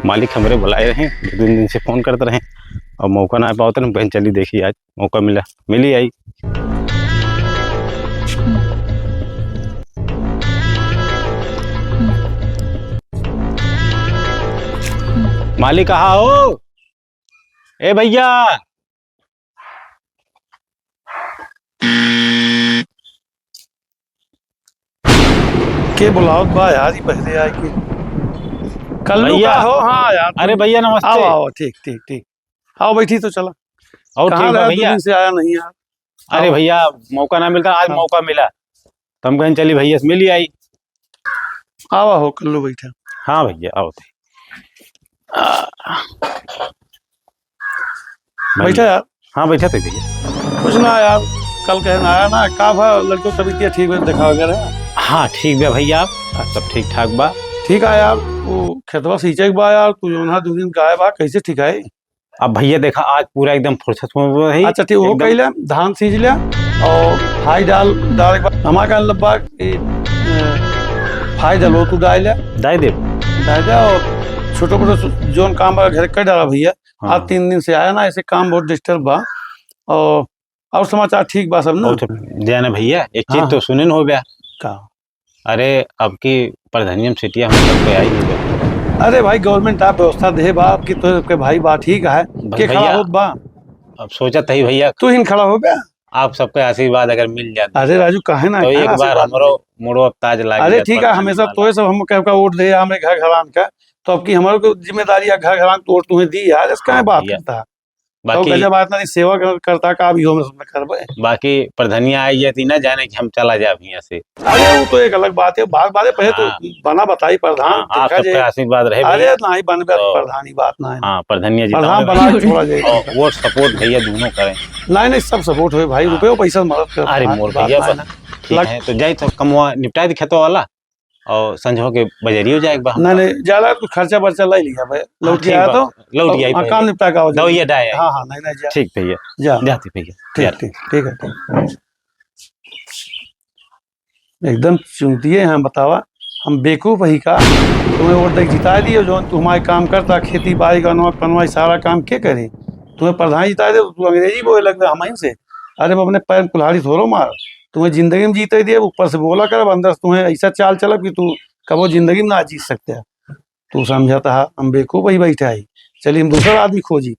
मालिक हमारे बुलाए रहे, 2 दिन से फोन करते रहे और मौका ना पाते ना। बहन चली देखी, आज मौका मिला, मिली आई। मालिक कहाँ हो? ए भैया, के बुलाओ बा यार, बहरे आए के कल्लू भैया। का हो। हाँ यार, अरे भैया आओ नमस्ते। आओ, ठीक ठीक ठीक, आओ बैठी तो चला। और कहाँ ठीक बा रहा, 2 भैया? दिन से आया नहीं यार। अरे आओ। भैया मौका ना मिलता, आज हाँ। मौका मिला तो हम कहें चली भैया से मिली आई। आओ आओ, कल्लू बैठा। हाँ भैया आओ थे। बैठा यार। हाँ बैठा थे भैया। कुछ ना यार, कल कहना आया ना, का भा लड़कों तबीयत ठीक है, देखा वगैरह। हाँ ठीक बा भैया, आप सब ठीक ठाक बा। ठीक है यार, वो खेतवा सींचे के बा यार, तू जो ना 2 दिन गायब बा, कैसे ठीक है? अब भैया देखा, आज पूरा एकदम फुर्सत में रही। अच्छा ठीक, वो एकदम- कैला धान सींच लिया और फाई डाल डाल के बाद हमारा कहने लब्बा कि फाई डालो, तू डाल लिया दाई दे। डाल दिया। और छोटे मोटे जोन काम बा घर कर डाला भैया। हाँ। आज 3 दिन से आया ना, ऐसे काम बहुत डिस्टर्ब बा। और समाचार ठीक बा सब ना? बहुत जाने भैया, एक चीज हाँ। तो सुने न हो गया। का? अरे अब की प्रधानियम सिटिया हम सब पे आई है। अरे भाई, गवर्नमेंट आप व्यवस्था दे बा आपकी, तो के भाई बा ठीक है के खड़ा भैया, हो बा। अब सोचा था ही भैया, तू हिन खड़ा हो गया। आप सबका आशीर्वाद अगर मिल जाता अरे राजू, काहे ना तो काहे एक ना बार आशीर्वाद हमरो मिले। मुड़ो अब ताज लाग अरे जात ठीक है, प्रधानी हमेशा वाला। तो सब हम कह का वोट दे हमें घर घरान का। तो अब की हमारे को जिम्मेदारी है घर घरान तो वोट तुम्हें दी यार, इसका हाँ बात भैया। करता है। तो बाकी गजब आतना सेवा करता का भी हो में करबे। बाकी प्रधानिया आई जाती ना, जाने कि हम चला जाए यहाँ से। अरे वो तो एक अलग बात है, बात है, पहले तो हाँ। बना बताई प्रधान हाँ, आप देखा जाए। सबका आशीर्वाद रहे अरे भैया। नहीं बन गया तो- प्रधान ही बात ना है। हाँ प्रधानिया जी प्रधान बना के छोड़ा जाए। और वोट सपोर्ट भैया दोनों करें। नहीं नहीं, सब सपोर्ट हुए भाई, रुपये पैसा मदद कर। अरे मोर भैया ठीक है, तो जाए तो कमवा निपटा दी खेतों वाला और संझो के बजरियो जाए एक बार। नहीं नहीं, ज्यादा कुछ खर्चा बर्चा ले लिया भाई, लौट के आया तो लौट गया हाँ, काम निपटा का दवाइया डाय आई। हाँ हाँ, नहीं नहीं जा ठीक भैया, जा जाती भैया। ठीक ठीक ठीक है ठीक। एकदम चुनती है, हम बतावा हम बेवकूफ ही का तुम्हें वोट देख जिता दिए, जो तुम्हारे काम करता खेती बाड़ी का नौक पनवाई सारा काम के करे, तुम्हें प्रधान जिता दे, तू अंग्रेजी बोले लगता हम ही से। अरे मैं अपने पैर में कुल्हाड़ी थोड़ो मार, तुम्हें जिंदगी में जीते दिए, ऊपर से बोला कर अंदर से तुम्हें ऐसा चाल चला कि तू कबो जिंदगी में ना जीत सकते है। तू समझाता है हम बेवकूफ ही बैठा है, चलिए हम दूसरा आदमी खोजी।